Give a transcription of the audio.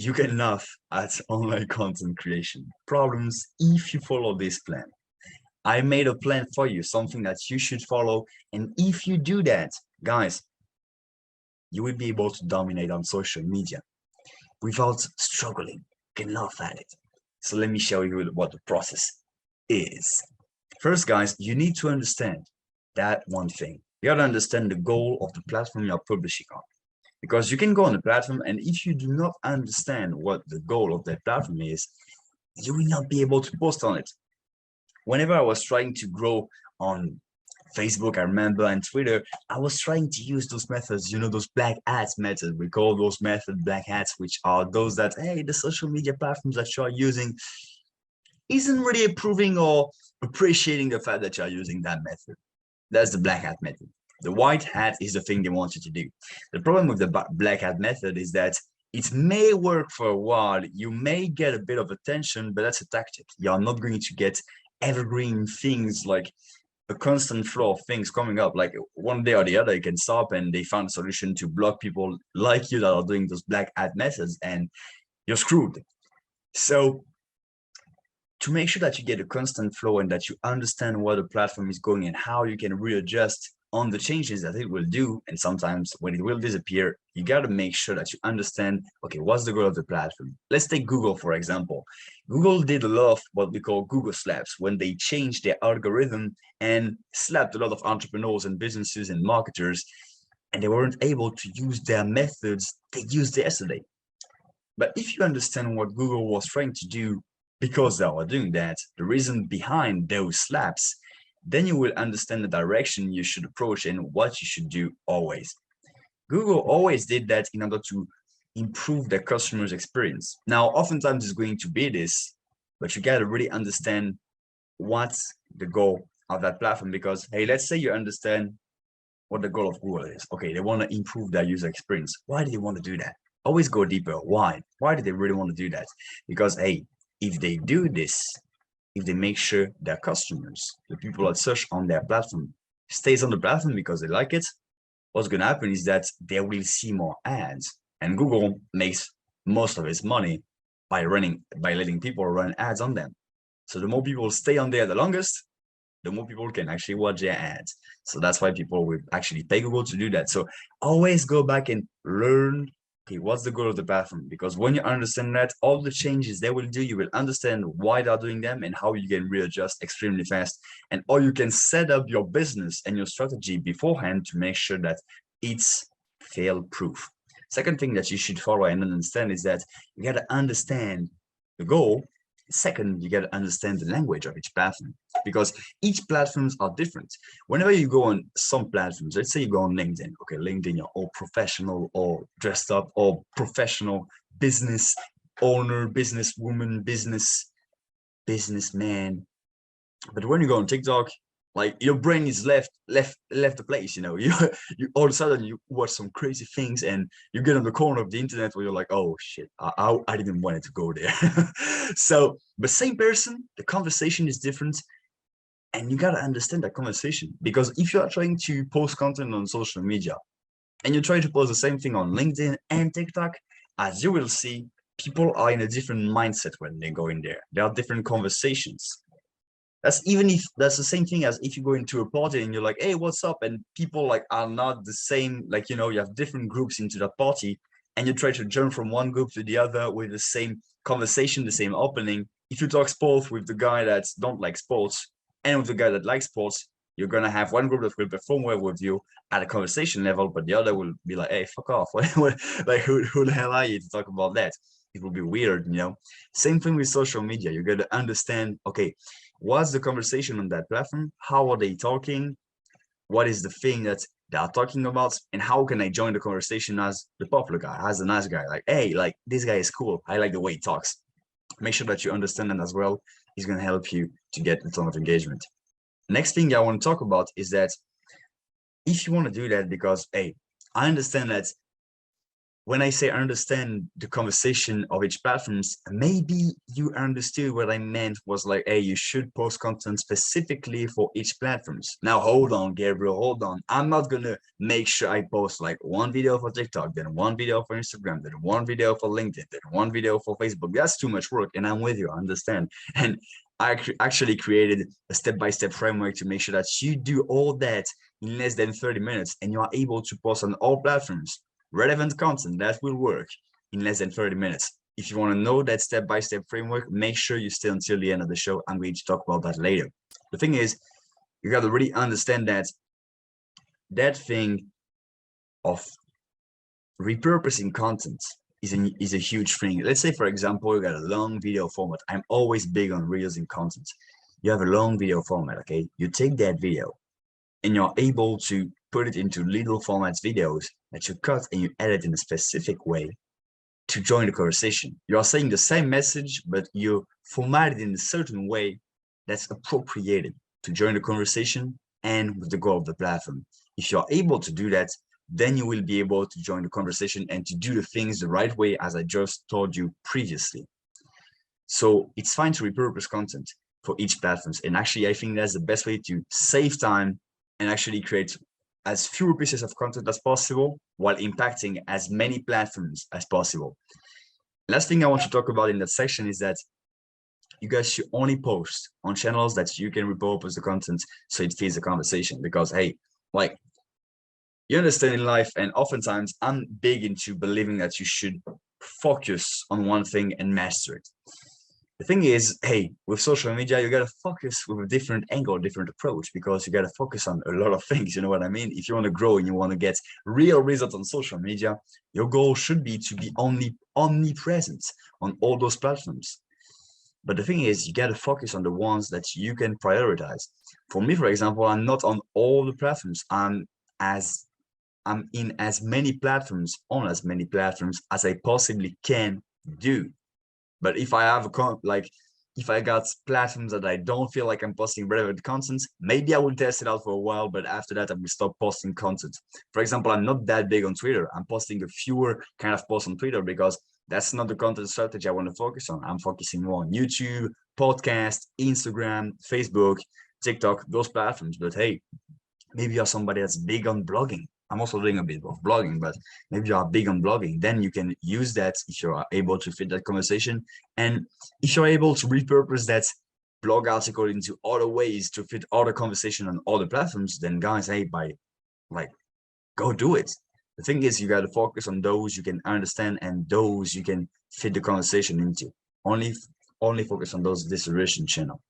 you can laugh at online content creation problems if you follow this plan. I made a plan for you, something that you should follow. And if you do that, guys, you will be able to dominate on social media without struggling. You can laugh at it. So let me show you what the process is. First, guys, you need to understand that one thing. You gotta understand the goal of the platform you're publishing on. Because you can go on the platform, and if you do not understand what the goal of that platform is, you will not be able to post on it. Whenever I was trying to grow on Facebook, I remember, and Twitter, I was trying to use those methods, those black hats methods. We call those methods black hats, which are those that, hey, the social media platforms that you're using isn't really approving or appreciating the fact that you're using that method. That's the black hat method. The white hat is the thing they want you to do. The problem with the black hat method is that it may work for a while. You may get a bit of attention, but that's a tactic. You're not going to get evergreen things, like a constant flow of things coming up. Like one day or the other, you can stop and they found a solution to block people like you that are doing those black hat methods, and you're screwed. So to make sure that you get a constant flow and that you understand where the platform is going and how you can readjust on the changes that it will do, and sometimes when it will disappear, you got to make sure that you understand, okay, what's the goal of the platform? Let's take Google, for example. Google did a lot of what we call Google slaps, when they changed their algorithm and slapped a lot of entrepreneurs and businesses and marketers, and they weren't able to use their methods they used yesterday. But if you understand what Google was trying to do because they were doing that, the reason behind those slaps, then you will understand the direction you should approach and what you should do always. Google always did that in order to improve their customers' experience. Now, oftentimes it's going to be this, but you got to really understand what's the goal of that platform. Because, hey, let's say you understand what the goal of Google is. Okay, they want to improve their user experience. Why do they want to do that? Always go deeper. Why? Why do they really want to do that? Because, hey, if they do this, if they make sure their customers, the people that search on their platform, stays on the platform because they like it, what's going to happen is that they will see more ads. And Google makes most of its money by letting people run ads on them. So the more people stay on there the longest, the more people can actually watch their ads. So that's why people will actually pay Google to do that. So always go back and learn, okay, what's the goal of the platform? Because when you understand that, all the changes they will do, you will understand why they're doing them and how you can readjust extremely fast. And or you can set up your business and your strategy beforehand to make sure that it's fail-proof. Second thing that you should follow and understand is that you got to understand the goal. Second, you got to understand the language of each platform, because each platforms are different. Whenever you go on some platforms, let's say you go on LinkedIn, okay, LinkedIn, you're all professional or dressed up or professional business owner, businesswoman, businessman. But when you go on TikTok, like your brain is left the place, you all of a sudden you watch some crazy things and you get on the corner of the internet where you're like, oh shit, I didn't want it to go there. So the same person, the conversation is different, and you got to understand that conversation. Because if you are trying to post content on social media and you try to post the same thing on LinkedIn and TikTok, as you will see, people are in a different mindset when they go in there. There are different conversations. That's even if that's the same thing as if you go into a party and you're like, hey, what's up? And people like are not the same, like, you have different groups into that party, and you try to jump from one group to the other with the same conversation, the same opening. If you talk sports with the guy that don't like sports and with the guy that likes sports, you're going to have one group that will perform well with you at a conversation level, but the other will be like, hey, fuck off. Like, who the hell are you to talk about that? It will be weird, Same thing with social media. You got to understand, okay, what's the conversation on that platform? How are they talking? What is the thing that they are talking about? And how can I join the conversation as the popular guy, as the nice guy? Like, hey, like this guy is cool. I like the way he talks. Make sure that you understand that as well. It's going to help you to get a ton of engagement. Next thing I want to talk about is that if you want to do that, because, hey, I understand that when I say understand the conversation of each platforms, maybe you understood what I meant was like, hey, you should post content specifically for each platforms. Now, hold on, Gabriel, hold on. I'm not going to make sure I post like one video for TikTok, then one video for Instagram, then one video for LinkedIn, then one video for Facebook. That's too much work. And I'm with you, I understand. And I actually created a step-by-step framework to make sure that you do all that in less than 30 minutes and you are able to post on all platforms relevant content that will work in less than 30 minutes. If you want to know that step-by-step framework, make sure you stay until the end of the show. I'm going to talk about that later. The thing is, you got to really understand that thing of repurposing content is a huge thing. Let's say, for example, you got a long video format. I'm always big on reels in content. You have a long video format, okay? You take that video and you're able to put it into little formats videos that you cut and you edit in a specific way to join the conversation. You are saying the same message, but you format it in a certain way that's appropriated to join the conversation and with the goal of the platform. If you're able to do that, then you will be able to join the conversation and to do the things the right way, as I just told you previously. So it's fine to repurpose content for each platform. And actually, I think that's the best way to save time and actually create as fewer pieces of content as possible while impacting as many platforms as possible. Last thing I want to talk about in that section is that you guys should only post on channels that you can repurpose the content so it feeds the conversation. Because, hey, like, you understand in life, and oftentimes I'm big into believing that you should focus on one thing and master it. The thing is, hey, with social media, you got to focus with a different angle, different approach, because you got to focus on a lot of things. You know what I mean? If you want to grow and you want to get real results on social media, your goal should be to be omnipresent on all those platforms. But the thing is, you got to focus on the ones that you can prioritize. For me, for example, I'm not on all the platforms. I'm in as many platforms, on as many platforms as I possibly can do. But if I have if I got platforms that I don't feel like I'm posting relevant content, maybe I will test it out for a while, but after that I will stop posting content. For example, I'm not that big on Twitter. I'm posting a fewer kind of posts on Twitter because that's not the content strategy I want to focus on. I'm focusing more on YouTube, podcast, Instagram, Facebook, TikTok, those platforms. But hey, maybe you're somebody that's big on blogging. I'm also doing a bit of blogging, but maybe you are big on blogging. Then you can use that if you are able to fit that conversation. And if you're able to repurpose that blog article into other ways to fit other conversation on other platforms, then guys, hey, go do it. The thing is, you got to focus on those you can understand and those you can fit the conversation into. Only focus on those distribution channel.